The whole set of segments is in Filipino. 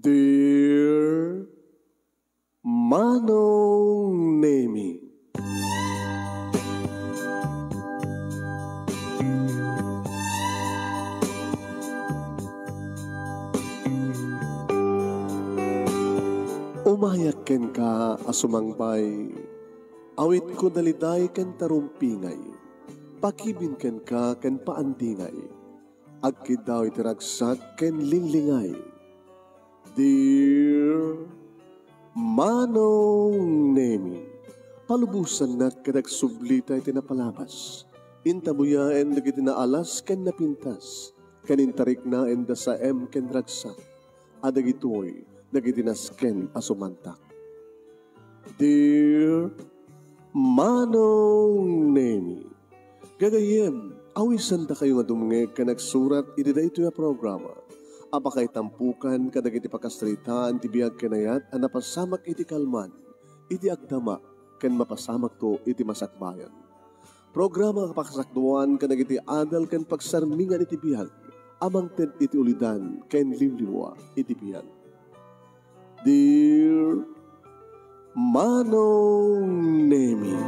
Dear Manong Nemi, umayak ken ka asumangbay, awit ko daliday ken tarumpingay, pakibin ken ka ken paandingay, agkid daw itiragsak ken linglingay. Dear Manong Nemi, palubusan na kadagsublita iti napalabas, intabuya en dagiti naalas ken napintas, kanintarik na en dasaem ken ragsak, adagitoy dagiti nasken asumantak. Dear Manong Nemi, gagayem, awisan da kayo nga dumngeg ka nagsurat iti daytoy a programa. Apakay tampukan kadag iti pakastritaan ti biyag kanayat a napasamak iti kalman, iti agdama, ken mapasamak to iti masakbayan. Programa kapakasakduan kadag iti adal ken pagsarmingan iti biyag, amang ted iti ulidan ken limliwa iti biyag. Dear Manong Nemi,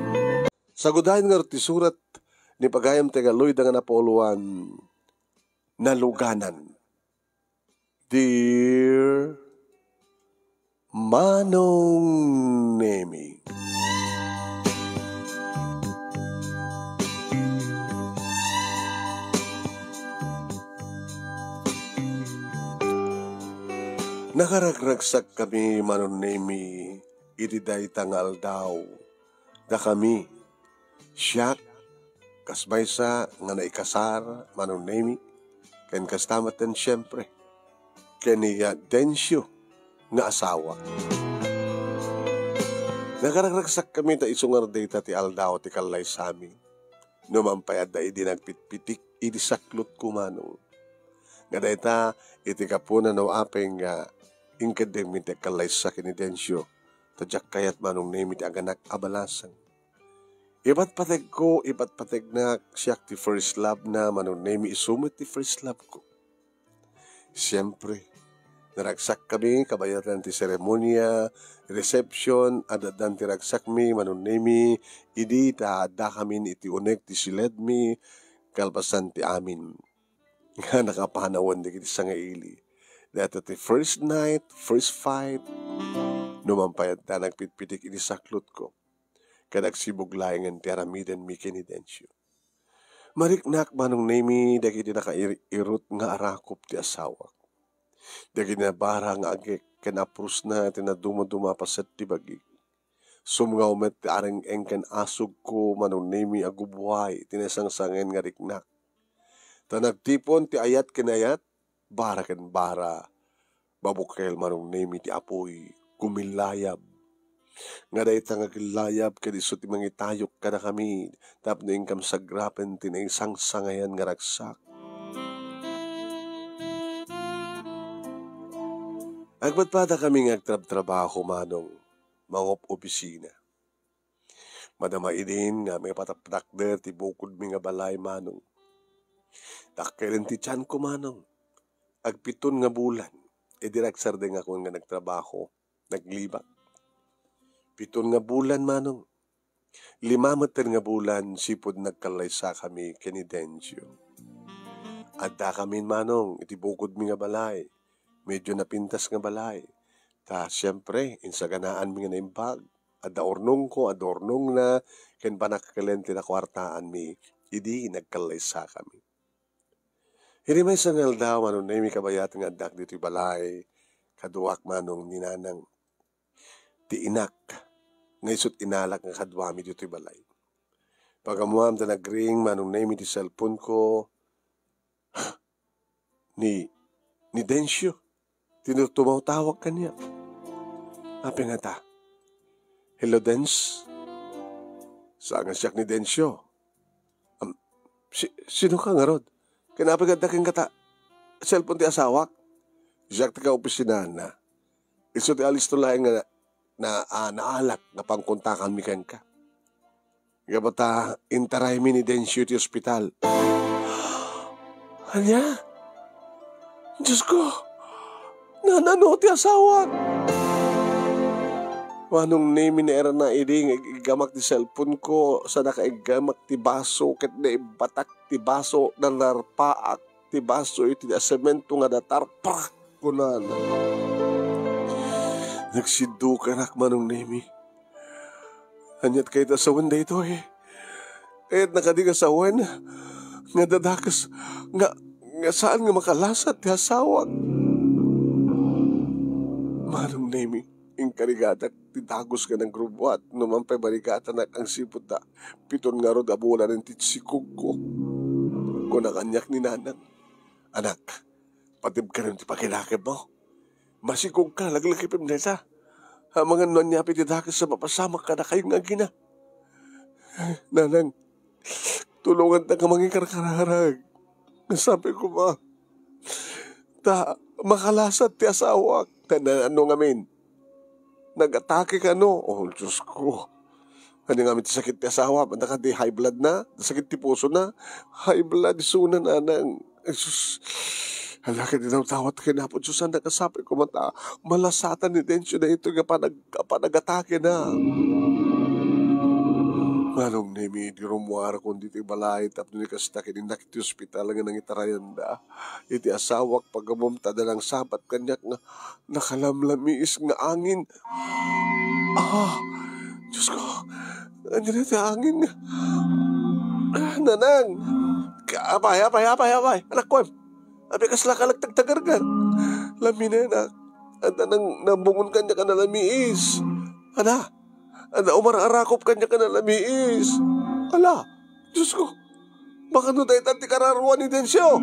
sagudahin nga ti surat ni pagayam tegaloy da nga napoluan naluganan. Dear Manong Nemi, nakaragragsak kami, Manong Nemi, iti daytang aldaw, da kami, siyak, kasbaysa, nga naikasar, Manong Nemi, ken kastamatan siyempre, kaniya Densyo nga asawa. Nakaragragsak kami ta isungar data ti aldaw ti kalay sami. Numampayad da idi nagpitpitik idi saklot kumanong. Nga data iti kapuna no apeng ingkademi ti kalay sa kini Densyo. Tadyak kayat Manong Nemi ti aganak abalasan. Ibat pateg ko, ibat pateg na siyak ti first love na Manong Nemi isumit ti first love ko. Siyempre, naragsak kami, kabayaran ti seremonya, reception, adadan ti ragsak mi, Manong Nemi, idi ta da kami iti unek ti siled mi, kalpasan ti amin. Nga nakapanawan di kiti sangaili. Dito ti first night, first fight, numampayad ta nagpitpitik iti saklot ko. Kadagsibuglayangan ti aramiden mi kinidensyo. Mariknak Manong Nemi, dagiti nakairot nga arakop ti asawa. Dagiti nabara nga agek, kanaprus na tinaduma-duma paset ti bagig. Sumngaw met ti areng engken asog ko, Manong Nemi, agubway, tinasangsangen nga riknak. Tanagtipon ti ayat kinayat, bara ken bara, babukel Manong Nemi ti apoy, kumilayab. Nga dahi tangaglayab kadiso ti mangitayok ka na kami, tapno ingkam sagrapen tinaisang sangayan nga ragsak. Agbatpada kami nga agtrab-trabaho Manong, mangop opisina. Madama idin nga may patapdakder ti bukod mi nga balay Manong. Takkirin ti tiyan ko Manong, agpiton nga bulan, ediragsar din ako nga nagtrabaho, naglibak. 7 nga bulan Manong. 5 nga bulan sipod nagkalaysa kami kini Densyo. Adda kami Manong iti bukod mi nga balay. Medyo napintas nga balay. Ta siyempre insaganaan mi nga naimbag. Adda ornong ko, adda ornong na ken panakakalente na kwartaan mi. Idi nagkalaysa kami. Hirimay sa ngaldaw Manong Nemi kabayat nga addak dito balay. Kaduak Manong ninanang ti inak. Ngaysot inalak nga kadwami dito balay. Pagamuam da nagring Manong Nemi ti cellphone ko, ni Densyo. Tinutumaw-tawag kanya. Ape nga ta, hello Dens? Saan nga siyak ni Densyo? Sino ka nga rod? Kinapaganda kang kata, cellphone ti asawak? Siyak ti ka opisina na. Iso ti alis to laing nga naalak na pangkontakan mi ken ka. Gabata intaray mi ni Densyo ti ospital. Anya? Diyos ko, Nanano ti asawa. Manong name ni era na iding igamak ti cellphone ko sa nakaigamak ti baso ket na ibatak ti baso na narpaak ti baso iti asemento nga datarprak kunan. Nagsiddo ka nak manong name. Anyat kayo tasawan da ito eh. Kaya't nakadiga sawan nga dadakas nga saan nga makalasat ti asawak. Manong name ing karigatak ti dagos ka ng grubuat naman pa barikata na ang sipot da piton nga rod abula ng titsikog ko. Kung nakanyak ni nanang, anak, patib ka rin ti pakinakib mo. Masikog ka, laglakipim nila. Mga nanyapi ti dagos sa mapasamak ka na kayong agina. Nanang, tulungan ta ka manging karkararag. Sabi ko ba, makalasat ti asawak. Ano ngamin? Nag-atake ka no? Oh, Diyos ko. Ano nga ti sakit ti asawa? Manda ka di high blood na? Sakit ti puso na? High blood, sunan anang. Diyos. Hala ka din ang tawat ka na po. Diyos, ang nakasabi ko mata. Malasatan ni Densyo na ito nga nag-atake na. Manong nemi, di rumuara kung dito balay. Tapos ni kasta kininak iti hospital nga nang itarayanda. Iti asawak pagabumta na lang sabat kanyak nga nakalamlamis nga angin. Diyos ko, ano na iti angin nga. Nanang, apay. Anak ko, abi kasla ka lagtagtagargan. Lamin na, at nang nabungon kanya ka na lamiis. Umararakop kanya ka na lamiis. Ala, Diyos ko, baka no tayo tanti kararuan ni Densyo.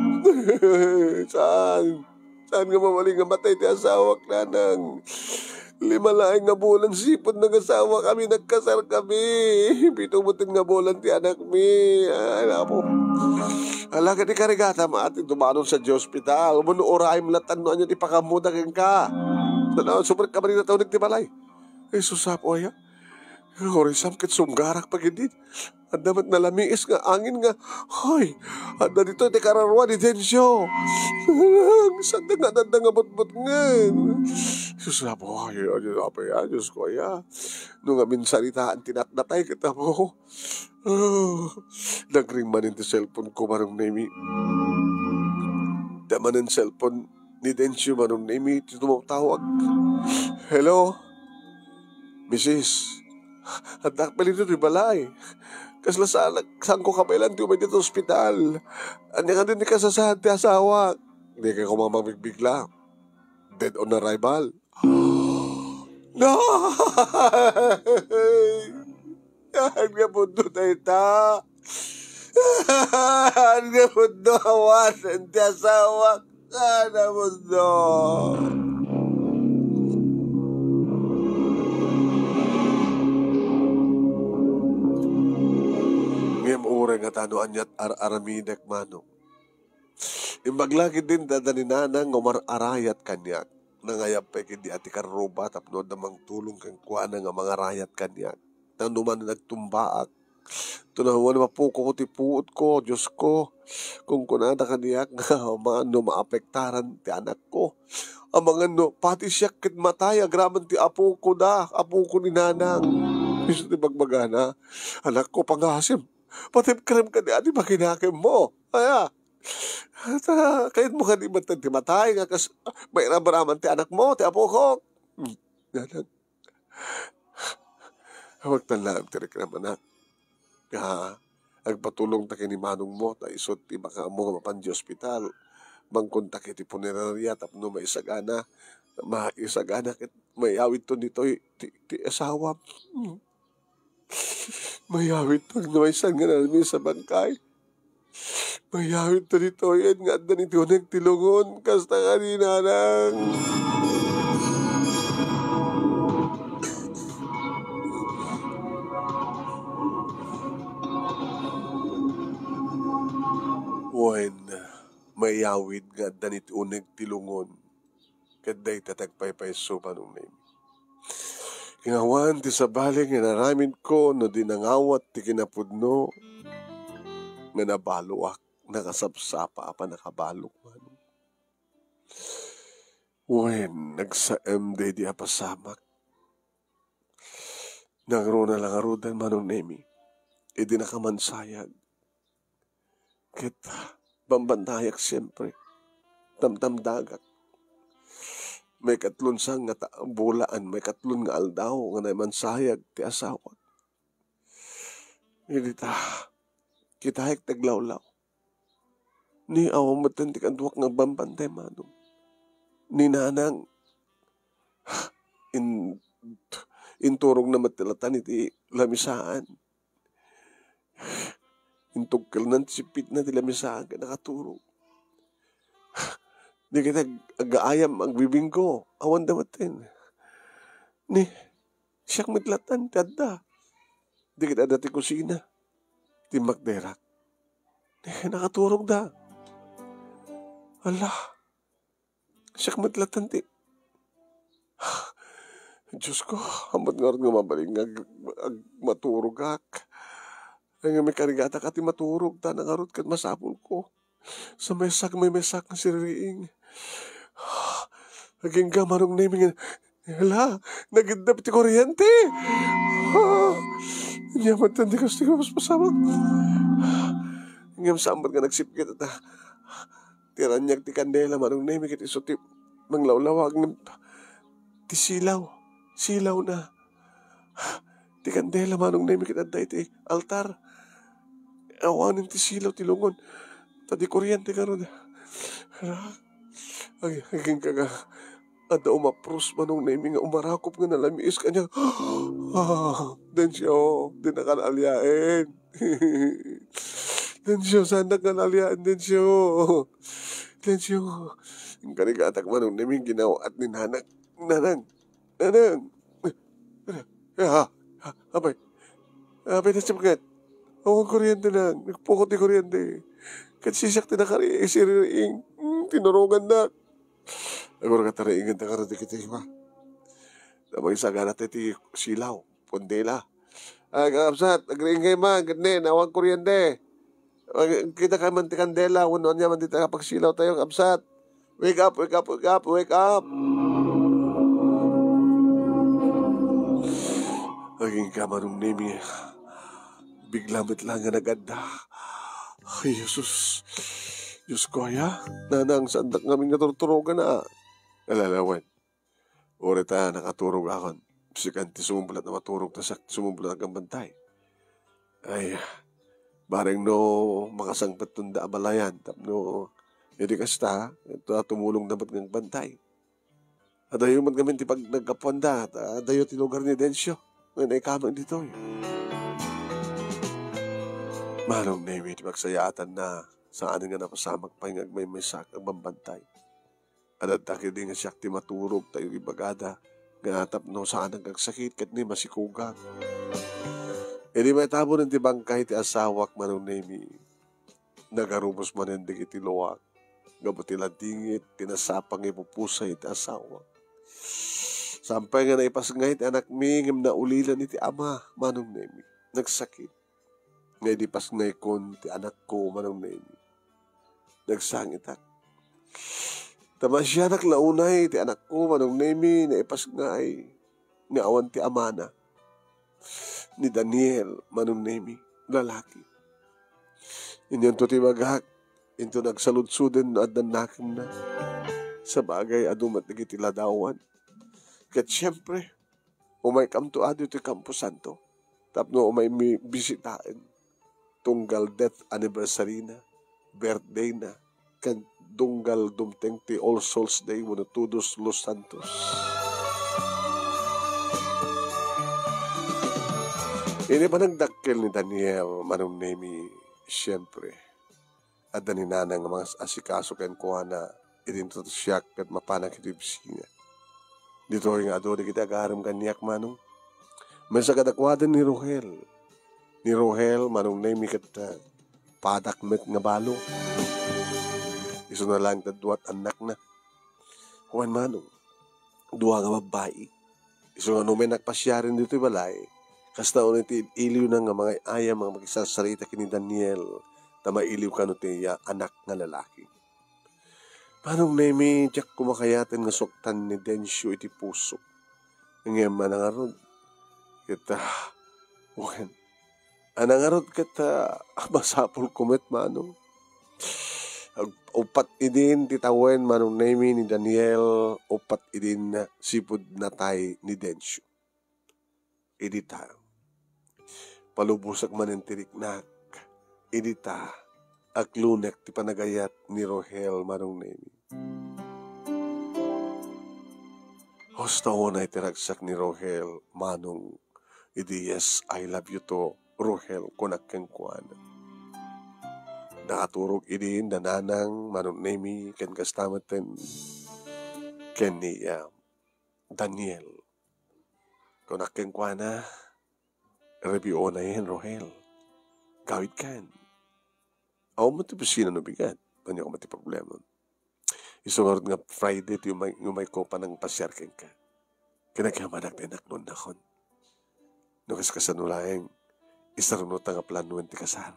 Saan nga mamaling nga matay ti asawak nanang. 5 laing nga bulan sipon ng asawa kami, nagkasar kami. 7 nga bulan ti anak mi. Ay, napo. Ala ka di karigata maatin tumanon sa hospital. Umano oraim latan no anyo ti pakamudakin ka. Tanaw, super ka marin na taunig ti balay. Ay, susapo aya. Horisam ket sunggarak pagidin. At damat nalamiis nga angin nga. Hoy, at na dito ti kararuan ni Densyo. Saan nga nanda nga butbut nga. Susapo, ay, Diyos ko, ay. Nung amin salitaan, tinatnatay kita mo. Nagring manin ti cellphone ko, manong nemi. Damanin cellphone ni Densyo, manong nemi, tumawag. Hello? Mrs. At nakapalito di balay. Kasla saan ko kapailan di umay dito hospital. Anya ka din ni kasasahan ti asawa. Hindi ka kumamagbigla. Dead on arrival. No! Yan nga pundo na ita. Yan nga pundo awasan ti asawa. Sana pundo. Ngayam ure nga tanoan niya't aramidek manong. Imbaglagi din dadaninanang umararayat kanyak. Nangayap pa kindi ati karuba tapno damang tulong kang kuana nga mga rayat kanyak. Tanuman nagtumbaak. Tunahuan mapuko ko ti puot ko, Diyos ko. Kung kunada kaniyak nga mga maapektaran ti anak ko. Ang mga pati siya kit matay, agraman ti apo ko ni nanang. Iso ti bagbagana. Anak ko pangasim. Pati krem ka di ati makinakim mo. Kaya, kahit mo ka di matay nga kas may rabaraman ti anak mo, ti apo ko. Nanang. Huwag talang ti reklamo na. Agpatulong ta kini manong mo, ta isot ti baka mo mapan di hospital. Mangkontak iti punerarya tapno maisagana ket mayawit to nito ti asawa. Mayawit to na may isang nga namin sa bangkay. Mayawit to nito yan nga da nito nagtilungon kasta kanina lang. When mayawid nga danit uneg tilungon kaday tatagpaypay so manong name. Kingawan ti sabaling nga naramin ko no dinangawat ti kinapudno nga nabaluak nakasapsapa pa nakabalok man. When nagsaem day di apasamak, nagro na lang arudan manong nemi, idi nakamansayag, kita bambantayak siyempre, tamtamdagak, may katlon sang nga bulaan, may katlon nga aldaw, nga naimansayag ti asawa. Hindi kita hek taglawlaw, ni awang matantik ang duwak nga bambantay manong, ni nanang, in inturong na matilatan iti lamisaan. Intugkal ng sipit na ti lamisaan ka nakaturong. Di kita agaayam ang bibing ko. Awan damatin. Ni siyak mitlatan tadda. Di kita dati kusina. Ti magderak. Ni nakaturong da. Ala. Siyak mitlatan ti. Diyos ko, amat nga rin nga mabaling maturog ak. Ay nga may karigata ka ti maturog, tanang arot kat masapol ko. Sa mesak, may mesak na siriing. Aging gamarong naming, hala, nagindap ti kuryente. Yaman tandi ko, stigo mas pasamang. Ngam sambar nga nagsipkit at tiranyag ti kandela, marong naming iti so ti manglawlawag ng ti silaw. Silaw na. Ti kandela manong nemi kitadda iti altar. Awanin ti silaw ti lungon. Tadi kuryente karon. Aging kaga. Ada umapros manong nemi nga umarakop nga nalamiis kanya. Den siya din nakanalyain. Den siya sana kanalyain den siya. Den siya. Ang karigatak manong nemi ginawa at ni nanang. Nanang, abay na siyapkat. Awang kuryente lang, nagpukot ni kuryente. Katsisak tinakari, siriring, tinurugan na. Agora katariingan na karati kita iba. Namang isaga natin ti silaw, pondela. Kapsat, nagriingay man, ganin, awang kuryente. Kita ka man ti kandela, unon niya man di tayo kapag silaw tayo, kapsat. Wake up, wake up, wake up, wake up. Aging kamarong nemi, biglamit lang nga naganda. Ay, Jesus. Diyos ko, ya. Nanang sandak namin naturturogan na. Alalawan. Uri ta nakaturog akon. Sikanti sumumbulat na maturog na sakti sumumbulat ang bantay. Ay, bareng no makasangpat tunda abalayan. Tapno, hindi kasta, ito tumulong dapat ng bantay. Adayo man kami ti pag nagkapuanda. Adayo tinugar ni Densyo. Ngayon ay kamang dito eh. Manong nemi, di magsayatan na saan nga napasamag pahingag may sak ang bambantay. At takil din nga siyak ti maturog tayo ibagada. Ganatap no saan ang kagsakit kat ni masikugang. E di may tabo ng ti bangkay ti asawak manong nemi. Nagarubos manindig iti luwag. Gabuti ladingit, tinasapang ipupusay ti asawak. Sampay nga naipasngay ti anak mi, ngam na ulilan iti ama, manong nemi. Nagsakit. Ngay di pasngay kon ti anak ko, manong nemi. Nagsangitak. Tama siya naklaunay ti anak ko, manong nemi, naipasngay. Nga awan ti amana. Ni Daniel, manong nemi, lalaki. Inyan to ti magak, into nagsaludsuden at nanakim na. Sa bagay, adumat nagiti ladawan. Kat siyempre, umay kamto ado ito Campo Santo. Tapno umay mi bisitain. Tunggal death anniversary na. Birthday na. Kan tunggal dumteng ti All Souls Day wano Todos Los Santos. Ini pa nagdakkel ni Daniel manong nemi siyempre. At daninanang mga asikaso ken kuha na itinto siyak at mapanang kitibsinga. Dito yung ado di kita agaram kanyak manong. May sa kadakwadan ni Rohel. Ni Rohel manong nemi kat padakmet nga balo. Iso na lang tadwat anak na. Kuhan manong. Dua nga babae. Iso nga may nagpasyarin dito balay. Kasta ulit iliw na nga mga ayam mga makisasarita kini Daniel. Na mailiw ka no tiya anak nga lalaki. Manong nemi tiyak kumakayatan nga suktan ni Densyo iti puso. Ngayon manangarod kita wen. Anangarod kita masapul kumet manong. Upat idin titawen manong nemi ni Daniel, upat idin na sipud natay ni Densyo. Idita palubusak man ang tiriknak. Idita aklunek ti panagayat ni Rohel manong nemi. Hostaw na itiragsak ni Rohel manong idi yes, I love you to Rohel kunak keng kuana. Nakaturog idin dananang manong nemi ken kastamaten ken ni Daniel. Kunak keng kuana review na yan Rohel. Gawid kan. Ako matipusina no bigat. Kanya ko mati problema. Isungarod nga Friday ito yung may kopa ng pasyarkin ka. Kinagamanak na naknon nakon. Nukas kasanulaeng isarunot nga planuan ti kasar.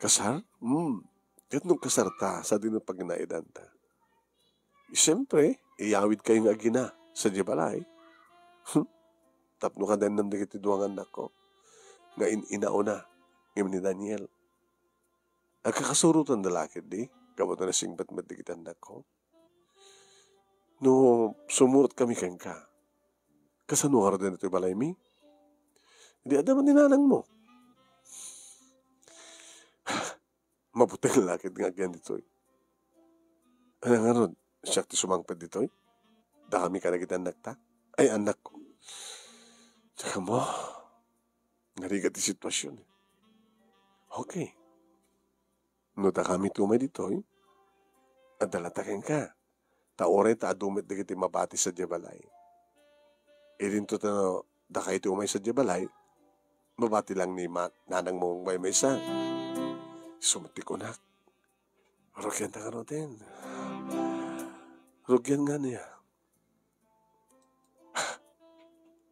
Kasar? Kat nung kasar ta sa din pag inaidan ta. Siyempre, iyawid kayong agina sa Jebalay. Tapno ka din ng dikiti duwangan nako. Nga inauna, ngayon ni Daniel. Agkakasurutan dalakid di. Kabuto na singbat madikitan nako. No, sumurot kami kang ka. Kasano ka rin ito balay mi? Hindi adaman ninanang mo. Mabuting lakid nga agyan dito. Ano nga ron? Siya ti sumangpad dito. Dami ka na kita nagta. Ay, anak ko. Tsaka mo, narigat di sitwasyon. Okay. Nuta kami tumay dito. At dalatakin ka. Taore ta adumit di kiti mabati sa Jebalay. Idin to ta da kayo tumay sa Jebalay, mabati lang ni nanang mong may isa. Sumati ko na. Rugyan na ka natin. Rugyan nga niya.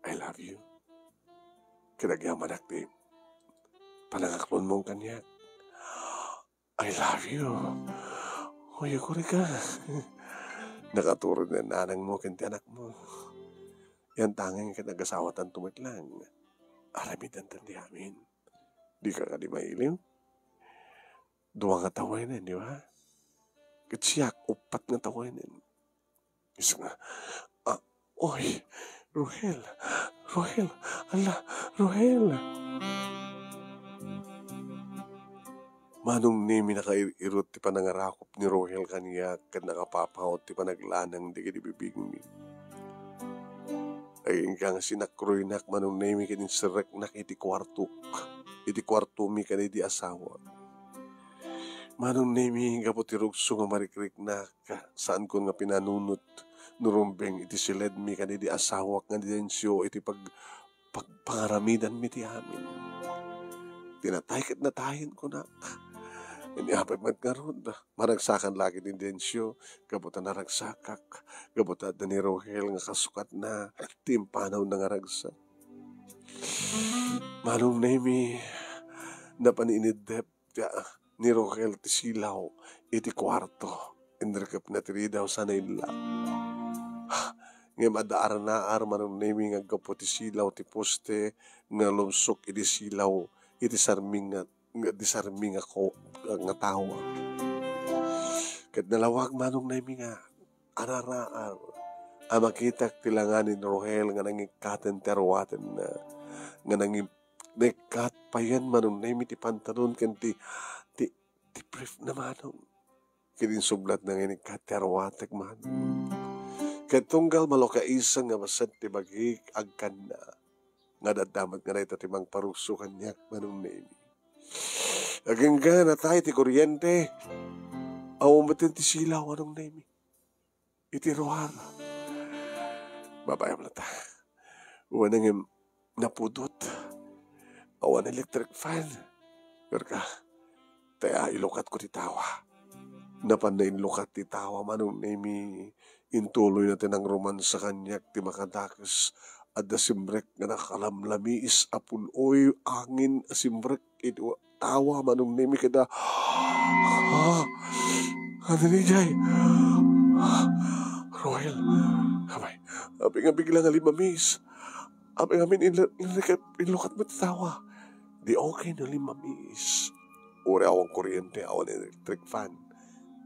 I love you. Kinagyaman akti. Panangaklon mong kanya. I love you. Uy, ako rin ka. Nakaturo na nanang mo, kinti anak mo. Yan tanging kinag-asawatan tumitlang. Aramid ang tandi amin. Di ka ka di mailim. Duwa nga tawainin, di ba? Katsiyak, upat nga tawainin. Isa nga, oy, Rohel, ala, Rohel. Manong nimi nakairot ti panangarakop ni Rohel kaniya kad nakapapahot ti panaglanang di kinibibig mi. Ay nga sinakroinak manong nimi kanin sirek nak iti kwarto. Iti kwarto mi kanidi asawa. Manong nimi nga po ti rugso nga marikrik na saan ko nga pinanunot nurumbeng iti siled mi kanidi asawa nga Densyo iti pagpangaramidan mi ti amin. Tinatay kat natayin ko na. Iniapay man karon maragsakan lagi din Densyo, gabutan na ragsakak, gabutan na ni Rohel nga kasukat na timpanaw na nga ragsak. Manong nemi na paninidep ni Rohel ti silaw iti kwarto, inrekap na tiri daw sana inla. Nga madaar na manong nemi nga gapo ti silaw ti poste nga lumsok iti silaw iti sarming ako nga tawa. Kat nalawag manong nemi nga araraar amakitak tilanganin Rohel nga nangikaten terwaten na nga nekat pa yan manong nemi ti pantalon ken ti brief na manong kinin sublat na nga nekat terwatek manong ket tunggal malokaisang nga masad ti bagik agkan na nga dadamat nga na ito timang parusukan niyak manong nemi. Agangga na tayo ti kuryente. Awamatin ti silaw anong nemi. Iti ruhar. Babayam na ta. Uwan nga napudot. Awan electric fan. Pero taya ilukat ko ti tawa. Napan na inlukat ti tawa manong nemi. Intuloy natin ang romansa kanyak ti makadakas. At simbrek nga nakalamlamiis apunoy angin simbrek ito tawa manong nemi kada Ano ni Jay? Roel, abay nga bigla nga limamis. Abay nga inlukat mo tatawa. Di okay na limamis. Uri awang kuryente, awan electric fan.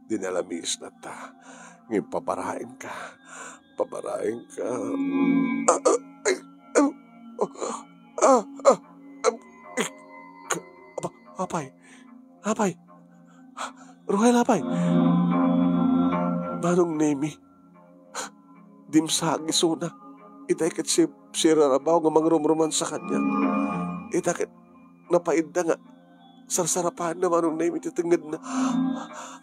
Di nalamis na ta. Ngayon pabarain ka. Pabarain ka. Apay. Apay. Roel, apay. Manong Nemi. Dimsagi suna. Itakit si Rarabaw nga mangrumruman sa kanya. Itakit napaid na nga. Sarsarapan na Manong Nemi titingad na.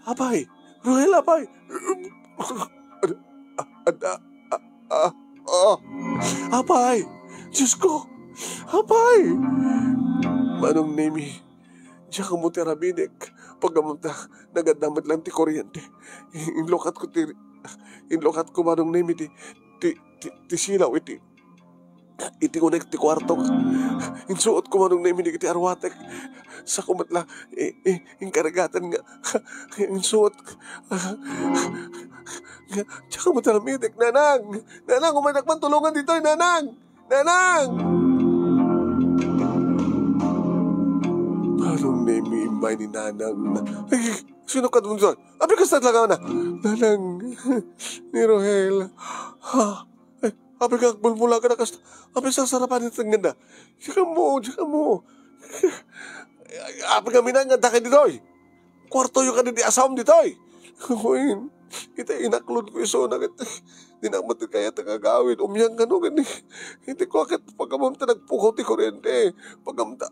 Apay. Roel, apay. Apay. Diyos ko. Apay. Manong Nemi. Diya ka mo terabinek. Pagkamunta, nagadamad lang ti kuryente. Inlokat ko Manong Nemi ti silaw iti unek ti kwarto. Insuot ko Manong Nemi iti arwatek. Sa kumatla, inkaragatan nga. Insuot. Diya ka mo terabinek. Nanang, umanakman tulungan dito. Nanang. Manong Nemi imay ni Nanang. Ay, sino ka dun doon? Abi ka sa talaga na. Nanang, ni Roel. Ay, abi ka bulmula ka na kasta. Abi sa sarapan nito ng ganda. Diyan mo. Abi ka minanganda ka dito. Kwarto yung ka di asam dito. Kuhin, kita inaklod ko iso na kita. Dinamot kaya tagagawin. Umiyang ka no gani. Hindi ko akit pagkamunta nagpukaw ti kuryente. Pagkamunta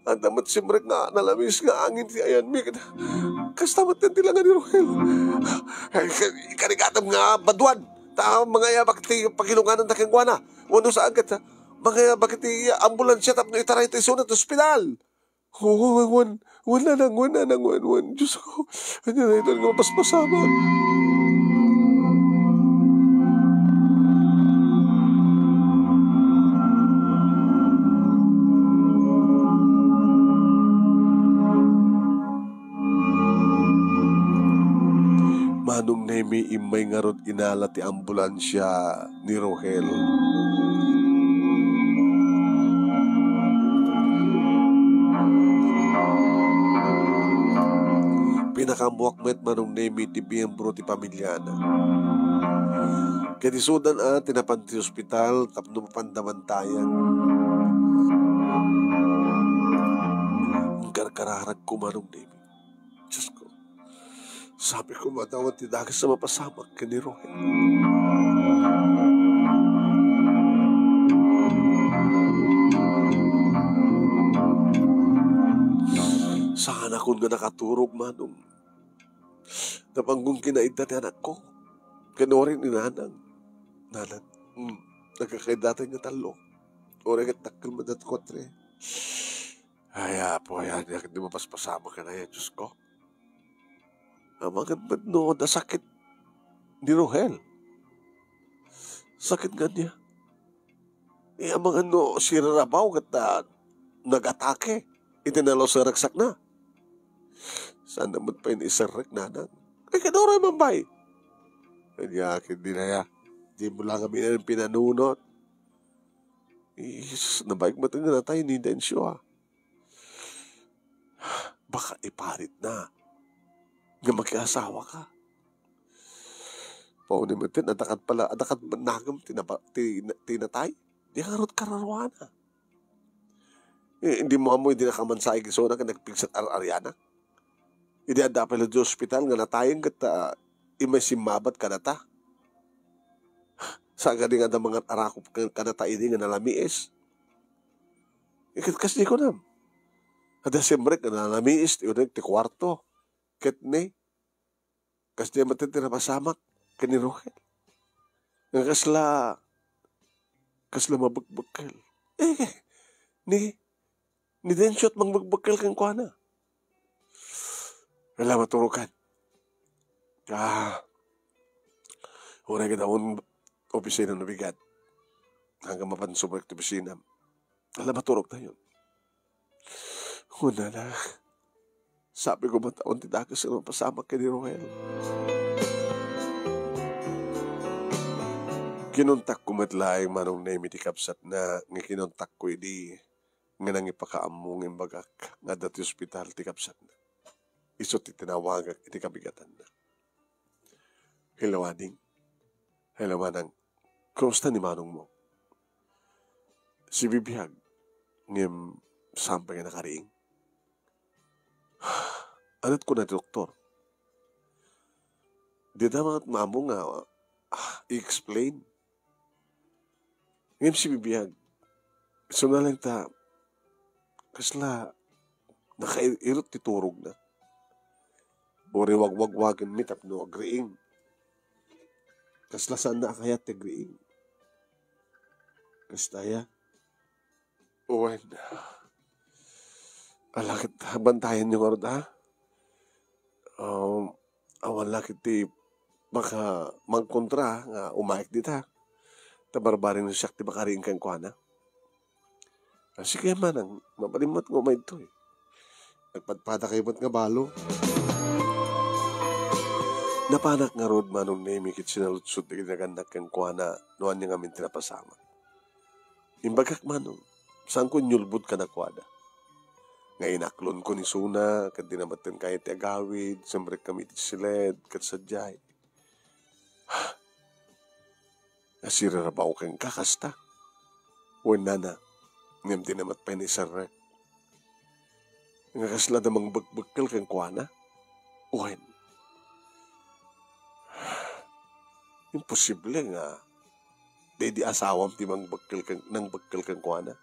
ang damat simrek nga nalamis nga angin ti ayan mi. Kastamat yan tilangan ni Roel. Ikarigatam nga baduan. Mga yabak ti pagilunganan na kengwana. Wano sa agad ha. Mga yabak ti ambulansya tap na itaray ti sunat ospital. Wala nang. Diyos ko. Ano na ito nga paspasama. Manong Nemi imay nga rod inala ti ambulansya ni Roel. Pinakamuak met Manong Nemi ti biyembro ti pamilya na. Kaya di sudan tinapan ti ospital tapno mapandamantayan. Ang karkararag ko Manong Nemi. Diyos ko. Sabi ko matawad ti dagas sa mapasamak ka ni Roel. Saan ako nga nakaturog Manong. Napanggong kinaida ni anak ko. Kanorin ni Nanang. Nanang. Nagkakaidatan niya talo. Oray ka takil mo dat kotre. Ay, po yan. Hindi mo paspasama ka na yan, Diyos ko. Ang mga no, nasakit ni Roel. Sakit nga niya. Ang mga si Rarabaw nag-atake. Itinalo sa raksak na. Saan naman pa yun isarek Nanang? Ay, kadora yung mambay. Kanya, hindi na ya. Di mo lang kami na pinanunot. Jesus, nabaik mo ito na tayo ni Densyo Baka iparit na. Nga magkasawa ka. Pauni mo ito, adakat nagam tinatay. Di ka rot kararwana. Hindi mo amoy, hindi na kamansay gisona ka nagpigsat ar-aryana. Hindi adapay na di hospital nga natayang kata imay simabat ka na ta. Sa gani nga mga arakop ka na ta ini nga nalamiis. Kasi ko nam. Ada siyempre ka nalamiis, ti kwarto. Ket ni. Kasi di matin tinapasamak ka ni Roel. Nga kasla mabagbakal. Ni Densyot magbagbakal kang kwa na. Wala maturukan. Una kita un opisina na bigat. Hanggang mapansubrak ti opisina. Wala maturok na yun. Una na. Sabi ko mataon ti dakas nga pasama kay ni Rohel. Kinuntak ko matlaing manong na iti kapsat na nga kinuntak ko idi nga nang ipakaamong imbagak nga dati ospital ti kapsat na. Iso ti tinawagak iti kabigatan na. Hello, ading. Hello, manang. Kumusta ni manong mo? Si Bibiyag, ngem sampay nga nakariing. Anat ko na ti doktor. Di dapat maamo nga i-explain. Ngem si Bibiyag, so na lang ta, kasla, nakairot ti turog na. Uri wag-wag-wagan mi tapno agreeing. Kasla saan na kaya ti agreeing. Kastaya. Uwan. Alakit, bantayan nyo nga rin, ha? Awan lakit ti baka magkontra nga umaik dita. Tabarbarin ng siyak ti bakariing kang kuana. Sige man, mapalimot ko may ito eh. Nagpadpada kayo ba't nga balo? Napanak nga rod manong nemi kit sinalutsud na ginagandak kang kuana noan niya ngamin tinapasama. Imbagak manong, saan ko nyulbud ka na kuada? Nga inaklon ko ni Suna, kat dinamatan kaya ti agawid, siyempre kami ti siled, kat sadyay. Nasirarabaw kang kakasta. Wala na, ngam dinamat pa ni Sarre. Nga kasla namang bagbagkal kang kuana? Uwan. Imposible nga. Di asawam ti mang bagkal kang kuana.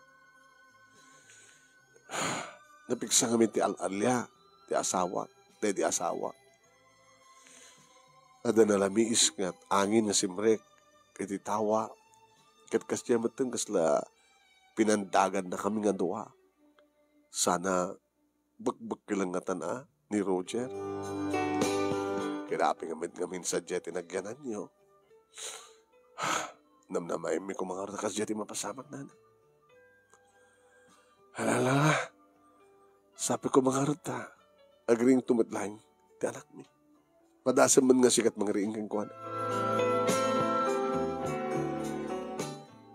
Napigsa kami ti al-alya, ti asawa, di asawa. Ada nalamiis nga angin nga simrek, iti tawa, kat kasya mateng kasla pinandagan na kami nga doa. Sana bagbagkilang nga tana ni Roger. Kirapi ngamin sa jet inagyanan niyo. Namnamay mi kung mga rakas jet mapasamak na. Halala, sabi ko mga ruta, agring tumatlaing, ti anak mi. Padasam man nga sikat mga riing kang kuwan.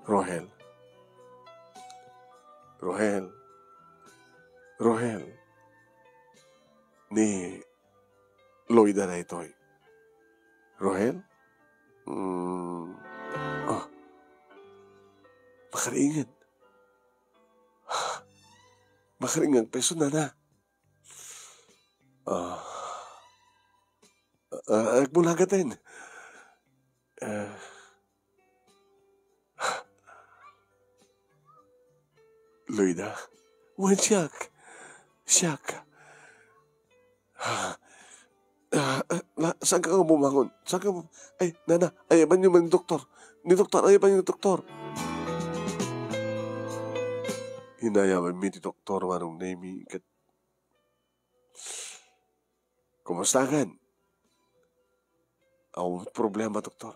Rohel, ni Loida na ito'y. Rohel? Makaringan. Makaringan, peso na na. Nagmulagatin. Loida? Wan siyak. Saan ka bumangon? Ay, nana, ayaban yung doktor. Ayaban yung doktor. Hinayaman mi ti doktor manong nemi. Kumusta kan? Awan problema, doktor.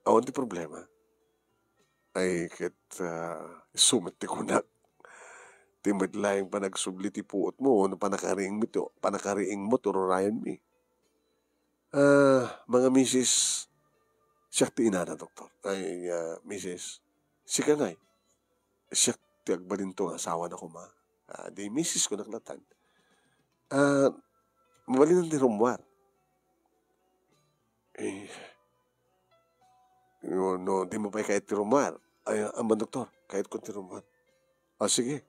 Awan ti problema. Ay, sumit ti kunak. Timid lang panagsubli ti puot mo, no panakariing mo, tururayan mi. Mga misis, siya ti inana, doktor. Ay, misis, sika ngay. Siya ti agbalin to, asawa na ko ma. Di misis ko naklatan. Mabalin ti rumwar. No, di mo pa kahit ti rumwar. Ay, amban doktor, kahit ko ti rumwar. Sige.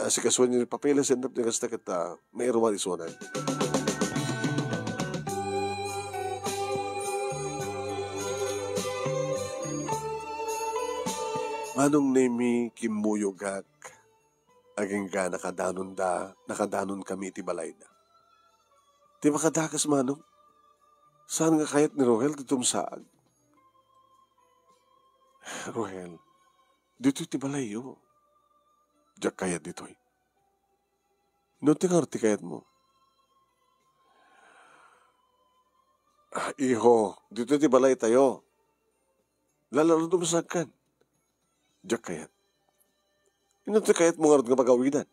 Si kasuan niya papeles and up niya kasta kita may rumwar isunan. Manong nemi kimbuyogak aging ka nakadanon kami iti balay na. Di makadakas manong? Saan nga kayat ni Rohel ditum saag? Rohel, dito iti balay yo. Diyak kayat dito'y. No tingar ti kayat mo. Iho, dito iti balay tayo. Lalaro dumasagkan. Diyak kayat. Ino ti kayat mo nga rin nga pagawidan.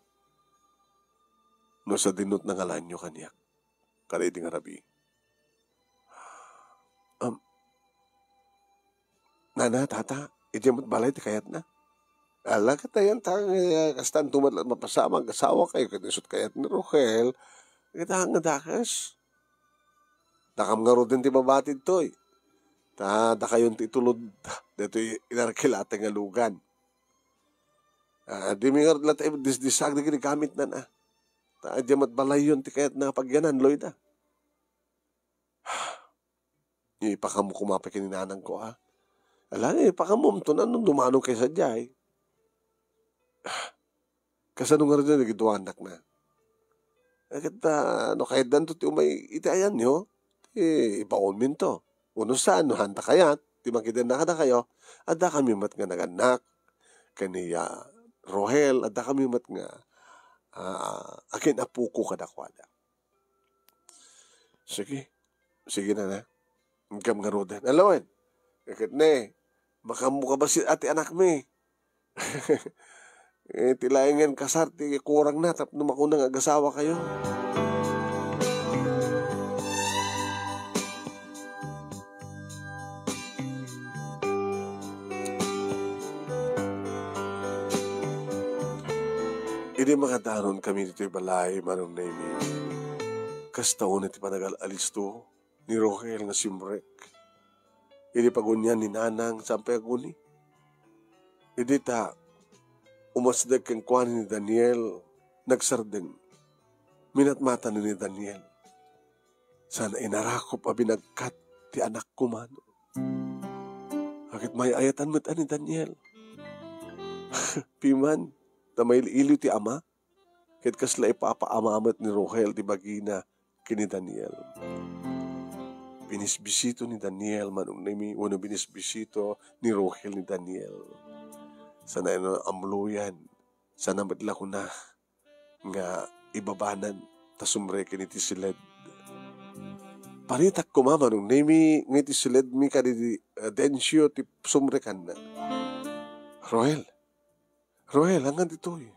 no sa dinot na ngalanyo kaniya. Kari di nga rabi. Nana, tata, ijamot balay ti kayat na. Ala ka tayan kastan tumat mapasama asawa kayo kanisot kayat ni Rohel. Kita nga dakas. Dakam nga ro din ti babatid toy. Da kayon ti tulod dito inarkilate nga lugan. Di mi nga lat disag di ginagamit na na. Ijamot balay yun ti kayat na pagyanan Lloyd ah. Ipakamu kumapay kininanang ko ha. Ala ipakamum to na nung dumanong kay sadyay. Kasano nga rin na nagituanak na. Kita, no kahit danto ti umay itayan nyo, ipaon min to. Uno saan, no handa kayat, ti makita na kada kayo, ada kami mat nga naganak, kaniya Rohel, ada kami mat nga, akin apuko kadakwada. Sige na na. Hanggang nga rodan. Alawan, kakit na makamuka ba si ati anak mi? Tilayangan kasar, ti kurang na, tap numakunang agasawa kayo. Hindi makadaron kami dito'y balay, manong naimi. Kastaon iti panagal-alis to, ni Rohel nga simrek. Hindi pagunyan ni Nanang, sampai aguni. Hindi ta, umasdag kang kuwan ni Daniel, nagsardeng, minatmata ni Daniel. Sana inarakop a binagkat ti anak ko man. Bakit may ayatan mo't ni Daniel? Piman, na may iliw ti ama, kahit kasla ipapaamamat ni Rohel ti bagina kini Daniel. Binisbisito ni Daniel, manong nami, wano binisbisito ni Rohel ni Daniel. Sana amluyan, sana madla ko na nga ibabanan tasumre kiniti siled. Paritak ko mama nung nami ngiti siled mi kadi densyo ti sumre kan na. Rohel, hanggang dito eh.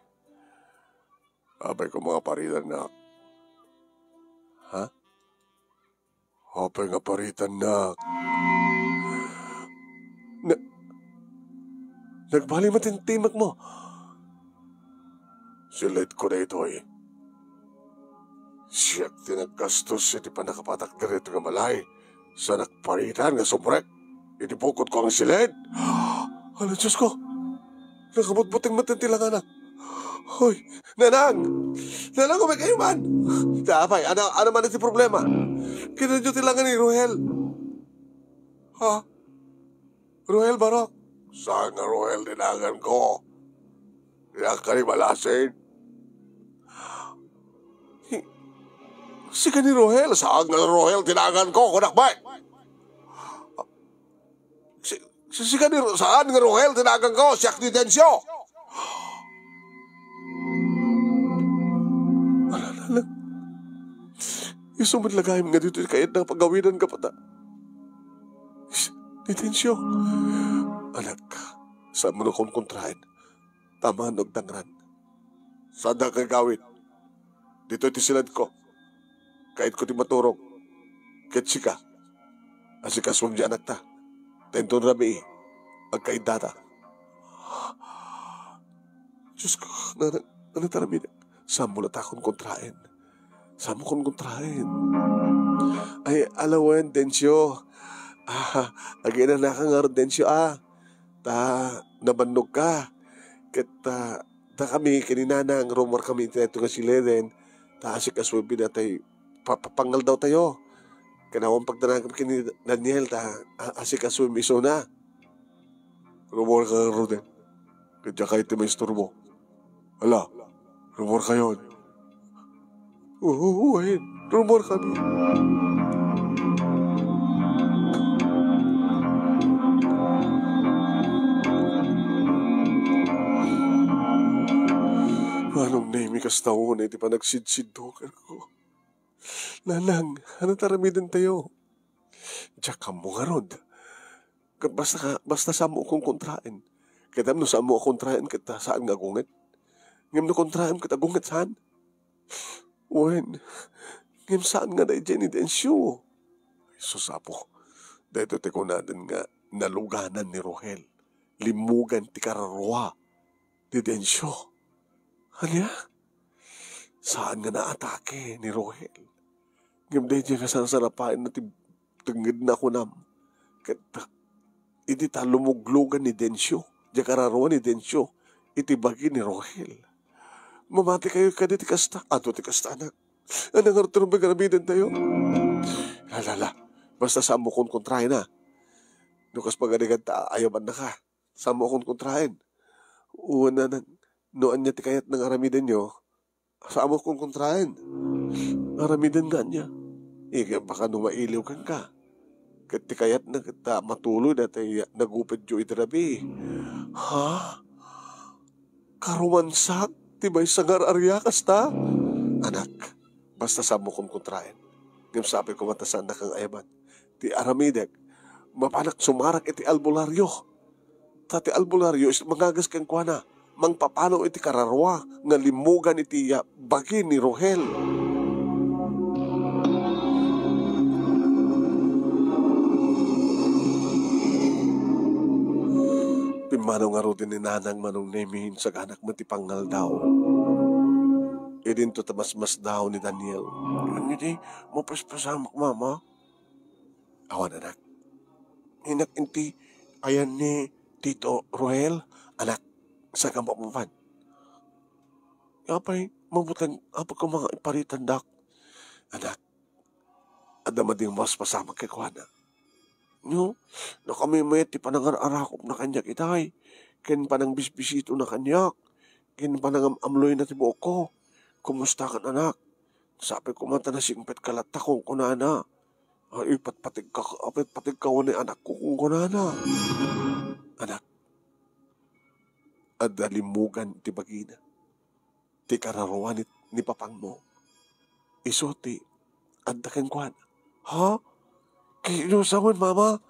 Abay ko mga paritan na. Ha? Abay nga paritan na. Nagbali matintimak mo. Silid ko na ito eh. Siyak tinaggastos siya di pa nakapatak na rito nga malay. Sa nakparitan nga sumrek. Inipukot ko ang silid. Alam, Diyos ko. Nakabutbuting matintilang anak. Hoy, Nanang! Nanang, umay kayo man! Tapay, ano man iti problema? Kinadyo tilangan ni Rohel. Ha? Rohel Barok? Saan nga Rohel tinagan ko? Kaya ka ni malasin. Si ka ni Rohel? Saan nga Rohel tinagan ko? Kunakbay! Si ka ni saan nga Rohel tinagan ko? Siyak ni Densyo! Alala. Isumad lagay nga dito kahit na pagawinan ka pa ta. Ni Densyo. Anak, saan mo na kong kontrahin? Tama ang tangran. Saan na kagawin? Dito iti silad ko. Kahit ko ti maturong. Kahit sika. Asikaswag di anak ta. Tenton rabi agkaid data. Diyos ko, nanataramin. Saan mo na takon kontrahin? Saan mo kong kontrahin? Ay, alawan, Densyo. Agay na nakangaroon, Densyo, nabanog ka. Kat, kami, kaninana, ang rumor kami, ito nga si Leden, asik aswabi na tayo, papangal daw tayo. Kanawang pagdanagam kini Daniel, asik aswabi iso na. Rumor ka nga rin. Kaya kahit may istorbo. Ala, rumor kayo. Oo, rumor kami. Anong name ikas taon di pa nagsidsiddokan ko. Nanang, ano taramidan tayo? Diyak ka mo nga rod. Basta sa mo akong kontrain. Kaya no sa mo akong kontrain kita saan nga gunget? Ngam no kontrain kita gunget saan? Wen, ngem saan nga da Jenny Densyo? Susapo, dahito ti kunadan nga naluganan ni Rohel. Limugan ti kararwa ni Densyo. Anya? Saan nga naatake ni Rohel? Ngem dahito nga sasarapain na tinggid na ko nam. Iti talumuglugan ni Densyo. Di kararwa ni Densyo. Iti bagi ni Rohel. Mamati kayo ka di tikasta. Ato tikasta anak. Anang harto nung bagarabidan tayo? Lalala. Basta saan mo kong kontrahin na. Nukas pagaligan ta, ayaban na ka. Saan mo kong kontrahin? Una nang, noan niya tikayat ng aramidan nyo, saan mo kong kontrahin? Aramidan nga niya. Ika baka numailiw kang ka. Katikayat na kita matuloy na tayo nagupit jo itirabi. Ha? Karumansak? Tibay sangar arya kasta? Anak, basta saan mo kong kontrahin. Ngam sabi ko matasan na kang ayaban. Ti aramidek, mapanak sumarak iti albularyo. Tati albularyo is mangagas kang kuana. Mangpapalo iti kararwa nga limugan iti bagi ni Rohel. Pimanaw nga ro din ni nanang manong nemihin sa anak mo ti pangal daw. Idin to tamas-mas daw ni Daniel. Hindi, mapaspasamak mama. Awan anak. Hinak inti, ayan ni Tito Rohel, anak, sa kamapapan. Apay, mabutan, apag ko mga iparitan dak. Anak, adama ding mas pasamak kay kuwana. No, na kami may ti panangar-arakop na kanyak itay. Ken panang bisbisito na kanyak. Ken panang amloy na tibuok ko. Kumusta ka anak? Sabi ko mata na singpet kalata kong kunana. Ay, patig ka ni anak ko kung kunana. Anak, adalimugan ti bagina. Ti kararuan ni papang mo. Isuti, adda kang kuhan. Ha? Kaya sawan, mama.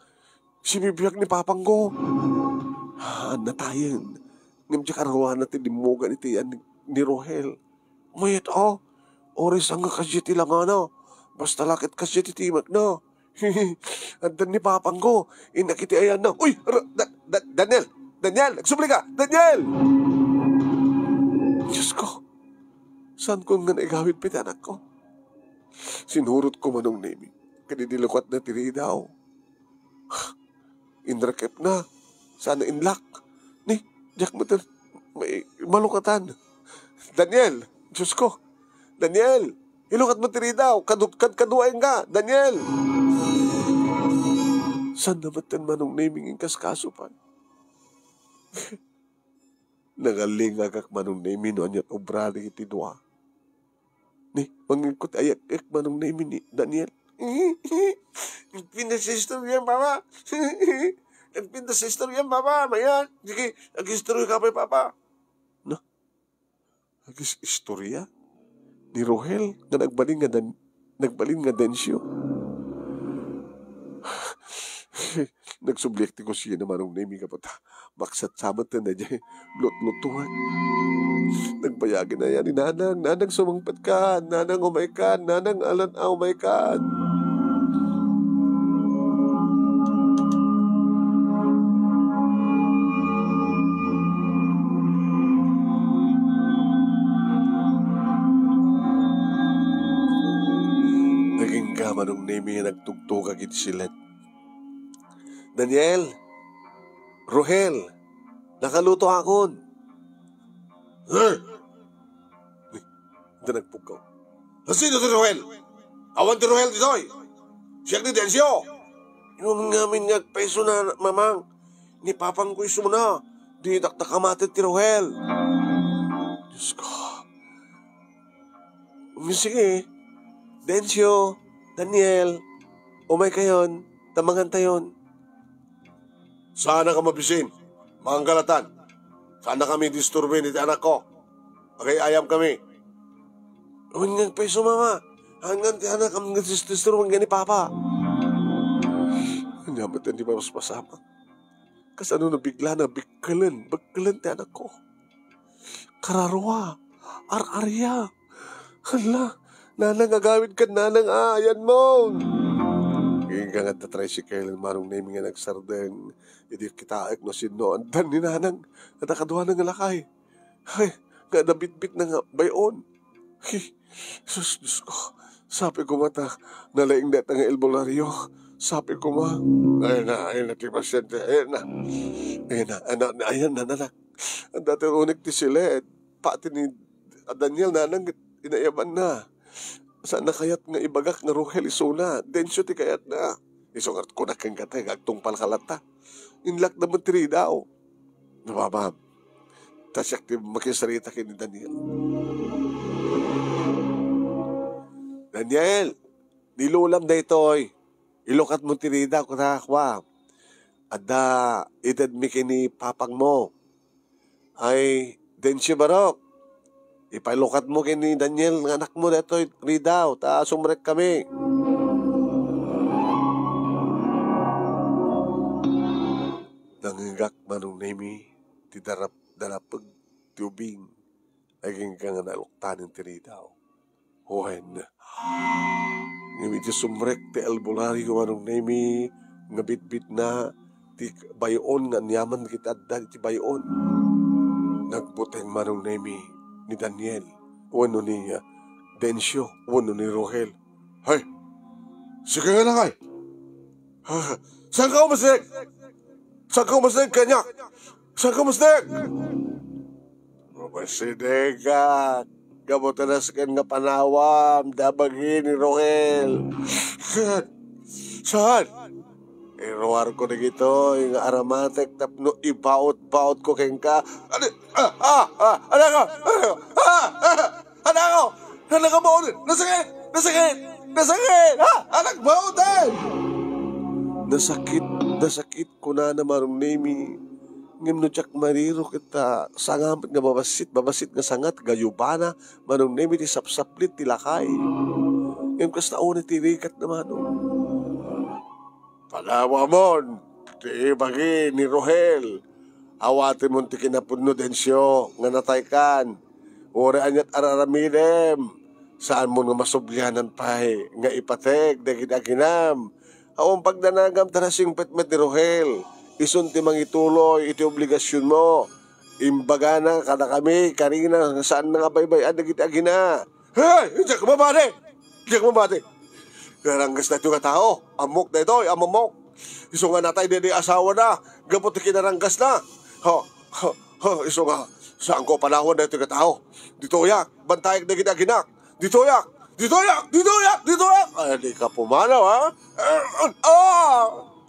Simibiyag ni papang ko. Ha, natayin. Ngam ti kararuan ti limugan iti ni Rohel. Mayat oris ang kasyati lang basta lakit kasyati timak na. Andan ni papang ko, inakiti ayan na. Uy, Daniel, nagsubli ka, Daniel! Diyos ko, saan ko nga naigawin piti anak ko? Sinurot ko manong nemi, kanidilukat na tiri daw. Indrakep na, sana inlak. Ni, Jack mo may malukatan. Daniel, Diyos ko, Daniel, ilukat mo tiri daw, kaduain ka, Daniel. Saan naman tan manong naming kaskaso pa? Nangalingagak manong naming no anyat obrali iti dua. Ni, mangikot ayak manong naming ni Daniel. Pinasistorya, papa. Pinasistorya, papa. Mayan, sige, nag-istorya ka pa, papa. No? Nag-istorya? Ni Rohel na nagbalin nga Densyo. Nagsublikti ko siya naman ng name kapata. Maksat samat na dyan. Lut-lutuhan. Nagbayagin na yan ni Nanang. Nanang sumangpat ka. Nanang umay ka. Nanang alan umay ka. Naging kama nung name nagtugtog agit sila. Daniel, Rohel, nakaluto akon. Hindi nagpugaw. Sino si Rohel? Awan ti Rohel ditoy. Siya ni Densyo. Yung ngamin nga peso na, mamang, ni papang ko iso na. Di daktakamatit ti Rohel. Diyos ko. Sige, Densyo, Daniel, umay kayon, tamangan tayon. Sana ka mabisin, mga galatan. Sana kami disturbin iti anak ko. Pag-ayam kami. Huwag nga peso, mama. Hanggang ti anak kami disturbin nga ni papa. Hanyamat yan di ba mas masama? Kasano na bigla na bagkalan ti anak ko. Kararwa, ar-arya. Hala, Nanang agawid ka nanang ayan mo. Hinggang at na tricycle manong name nga nagsardeng. Hindi kita no sino andan ni nanang at nakaduha ng lakay. Ay, nga nabitbit na nga bayon. Hey, sus, Diyos ko. Sabi ko mata, nalaing net ang albularyo. Sabi ko ma, ayun na, ti pasyente, ayun na, nanak. Ang dati unik ti sila, pati ni Daniel nanang inayaman na. Saan na kayat nga ibagak nga Rohel isuna, densyo ti kayat na. Isungat ko na kang katay, agtong palkalata. Inlak na matri daw. Nababam, tasyak ti makisarita kay ni Daniel. Daniel, nilulam na ito'y. Ilukat mo tirida ko na akwa. Ada, itad mi kini papang mo. Ay, densyo barok. Ipailukat mo kini Daniel, ng anak mo na ito'y ridaw. Ta, sumrek kami. Nangingak manong nemi, darapag tubing. Naging ka nga naluktanin tiridaw. Hohen. Ngayon di sumrek ti albularyo manong nemi, nga bitbit na, ti bayon nga niyaman kita adda ti bayon. Nagbuteng manong nemi ni Daniel, wano ni Densyo, wano ni Rohel. Hay, sige nga lang ay. Saan ka umasig? Saan ka umasig, kanyak? Saan ka umasig? Umasig ka. Kamutas kan nga panawam, dabagi ni Rohel. Saan? Iruwar ko na gito, yung aromatic tapno, ibaot-baot ko keng ka. Anak ko baon, nasakit, anak baotan. Nasakit ko na marong nemi. Ngem no tsak mariro kita sangamat nga babasit nga sangat gayubana manong nemi ti sapsaplit ti lakay. Ngem kas taon ti rikat naman. Palawa mon, ti bagi ni Rohel. Awatin mo ti kinapudno Densyo nga natay kan. Uri anyat araramidem. Saan mo nga masublyanan pa'y nga ipateg dagit aginam. Awang pagdanagam tarasing petmet ni Rohel. Isun ti mangituloy, iti obligasyon mo. Imbaga na, kada kami, karina, saan na nga baybay, adagit agina. Hey! Hindi ka mabati! Hindi ka mabati! Karanggas na ito nga tao, amok na ito, amamok. Iso nga natay, di asawa na, gabot ti kinaranggas na. Iso nga, saan ko panahon na ito nga tao? Dito yak, bantayag na ginaginak. Dito yak! Ay, di ka pumanaw, ha?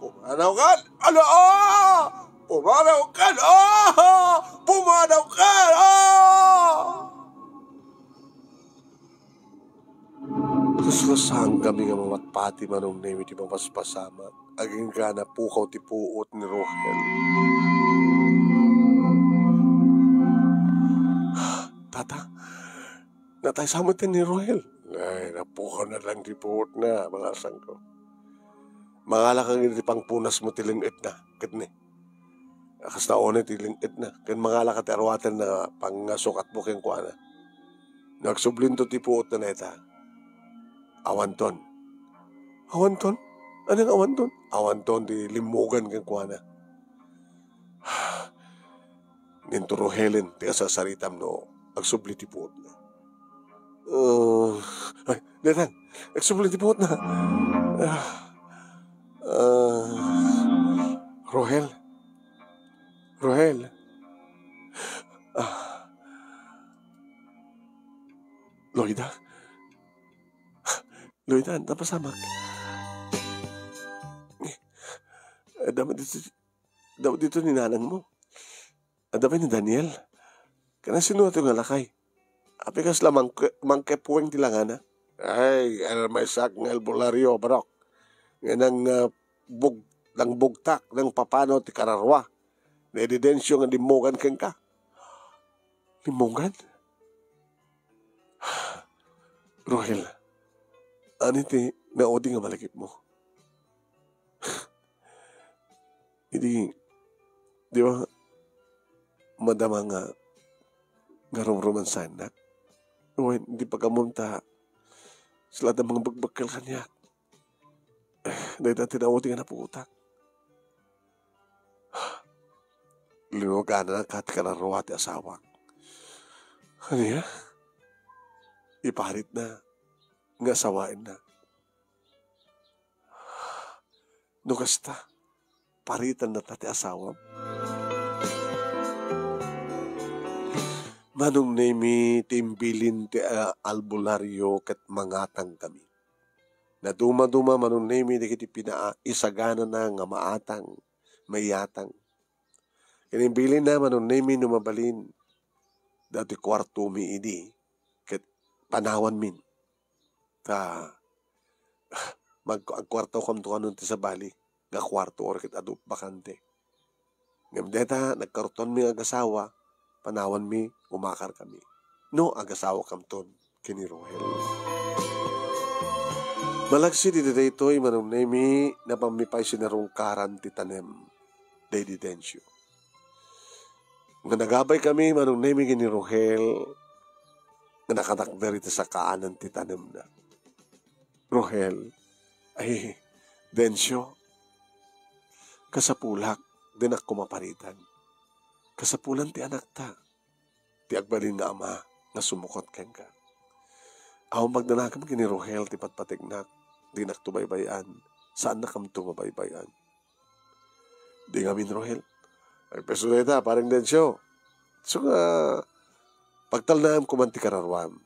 Pumanaw ka! Pumanaw ka! Suslasang kami nga mamatpati manong nemi ti mapaspasama. Aging ka na pukaw ti puot ni Rohel. Tata, natay samutin ni Rohel. Ay, napukaw na lang ti puot na, mga asang ko. Mangala kang pang punas mo tilingit na, kitni. Akas na one tilingit na, kan mangala ka ti arwatan na pang sukat mo keng kuana. Nagsublinto ti puot na neta. Awanton. Awanton? Anong awanton? Awanton di limugan keng kuana. Ninturo Helen, ti kasasaritam no, agsubli ti puot na. Ay, netan, agsubli ti puot na. Rohel. Loida, napasamak. Dapat dito ni nanang mo. Dapat ni Daniel. Kana sino ito nga lakay? Apikas lamang mangkepuweng tilangana. Ay, may sak ng albularyo, barok. Nga ng bugtak ng papano ti kararwa. Na edidensyo nga limugan keng ka. Limugan? Rohel, aniti naodi nga malakip mo. Hindi, di ba, madama nga rumrumansan na. Hindi pagkamunta, Sila na mga bagbagkal kanya. Dahil na tinawati nga na po utak. Linuwagan na kat kararawa ti asawa. Kanya, iparit na, nga asawain na. Nukasta, paritan na ti asawa. Manong nemi timbilin ti albularyo ket mangatang kami. Na duma-duma manong nemi dagiti isagana na nga maatang, mayatang. Kinimbilin na manong nemi numabalin dati kwarto mi idi ket panawan min. Ang kwarto kam to kanon ti sa bali nga kwarto or ket adu bakante. Ngem deta nagkaruton mi agasawa panawan mi, umakar kami. No, agasawa kamton, kini Rohel. Malagsi di daytoy manong nemi, napamipay sinarungkaran ti tanem, day didensyo. Nga nagabay kami, manong nemi kini Rohel, nga nakatakdari ti sa kaanan ti tanem na. Rohel, ay, densyo, kasapulak, dinak kumaparitan. Kasapulan ti anak ta. Ti agbalin nga ama nga sumukot ken ka. Aw magdanakam kini Rohel ti patpatignak. Di naktubaybayan. Saan na kamto mabaybayan? Di nga min Rohel. Ay peso na ita, parang densyo. So nga, pagtalnaam ko man ti kararwam.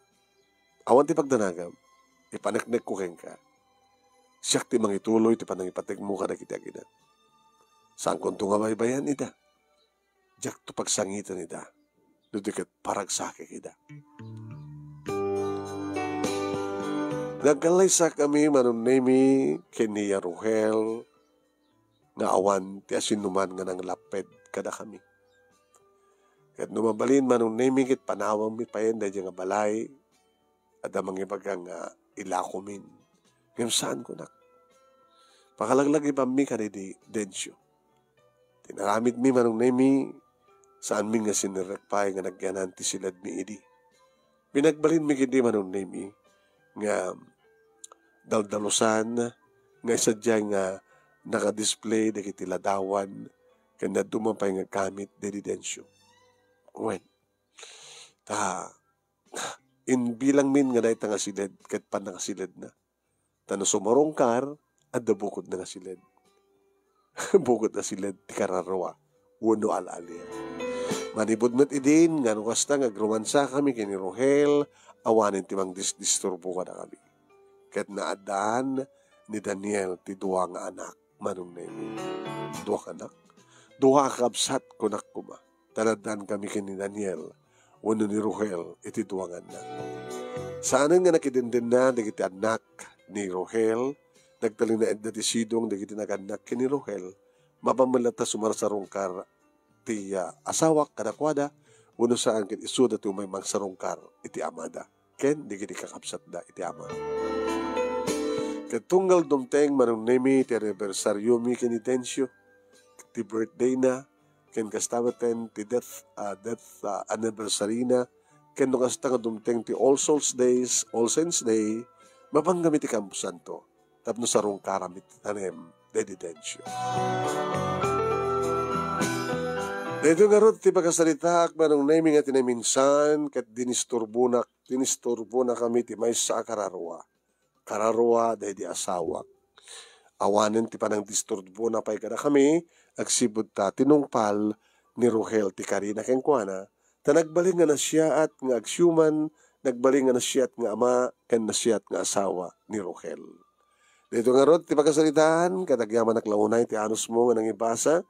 Awan ti pagdanagam. Ipaneknek ko ken ka. Siyak ti mangituloy ti panangipatig mo ka na kita-kita. Saan konto nga baybayan ita? Jak to pagsangitan ita. Dudikat paragsake kita. Nagkalaysa kami manong nemi kiniya Rohel nga awan ti asinuman nga nang laped kada kami. Kat numabalin manong nemi kit panawang mi payen da nga balay at amang ibagang ilakumin. Ngayon saan ko nak? Pakalaglag ipam mi kanidi densyo. Tinaramit mi manong nemi saan mi nga sinirekpay nga nagyanan ti silad mi idi. Pinagbalin mi kiti manong nemi nga daldalusan nga isadya nga nakadisplay na kiti ladawan kanda dumapay nga gamit dedidensyo. When? Inbilang min nga dahi nga silid kat pan nga silid na. Tano sumarongkar at bukod na nga silid. Bukod na silid ti kararawa. Uno al-alia. Manibudmet idin, nga nukasta nga grumansa kami kini Rohel, awanin timang disturbo ka na kami. Ket naadaan ni Daniel ti duwa nga anak, manong nemi. Duwa ka anak? Duwa kabsat kunak kuma. Taladaan kami kini Daniel, uno ni Rohel, iti duwa nga anak. Saanan nga nakidindin na, dagiti anak ni Rohel, nagtaling na edna ti sidong, dagiti naganak kini Rohel, mapamalata sumarasarungkar ti asawak kadakwada uno saan ket isuda ti umay magsarungkar iti amada ken digiti kakabsat da iti ama. Ket tunggal dumteng manong nemi ti anibersaryo mi ken Densyo ti birthday na ken kastawaten ti death anniversary na ken no kasta nga dumteng ti All Souls Days, All Saints Day, mapanggamit ti Kampo Santo tapno sarungkaram iti tanem dedi Densyo. Dito nga ron, ti pagkasalita, manong nemi nga tinaminsan, kat dinisturbo na kami, ti may sa kararwa. Kararwa, dahi di asawa. Awanin, ti panang disturbo na pa'y kada kami, agsibod ta, tinungpal, ni Rohel, ti Karina kenkwana, ta nagbaling nga na siya at nga agsyuman, nagbaling nga na siya at nga ama, ken na siya at nga asawa, ni Rohel. Dito nga ron, ti pagkasalitaan, katagyaman naklaunay, ti anos mo nga nang ibasa,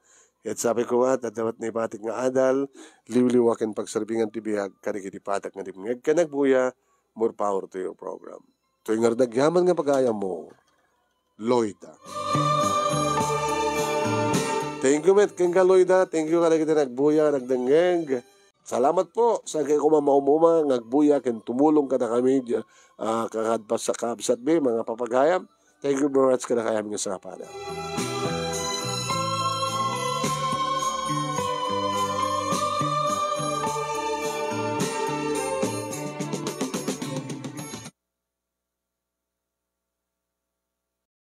at sabi ko nga, tatawat na ipatik nga adal, liwliwakin pagsarbingan ti biyag, kanikitipatak nga dimngeg ka nagbuya, more power to your program. Ito yung nagyaman nga pag-aya mo, Loida. Thank you, Met, keng ka Loida. Thank you ka na kita nagbuya, nagdangeg. Salamat po sa kayo kumamaumuma, nagbuya, ken tumulong ka na kami, kakadpas sa kabsat be, mga papagayam. Thank you very much ka na kaya mga sa kapala.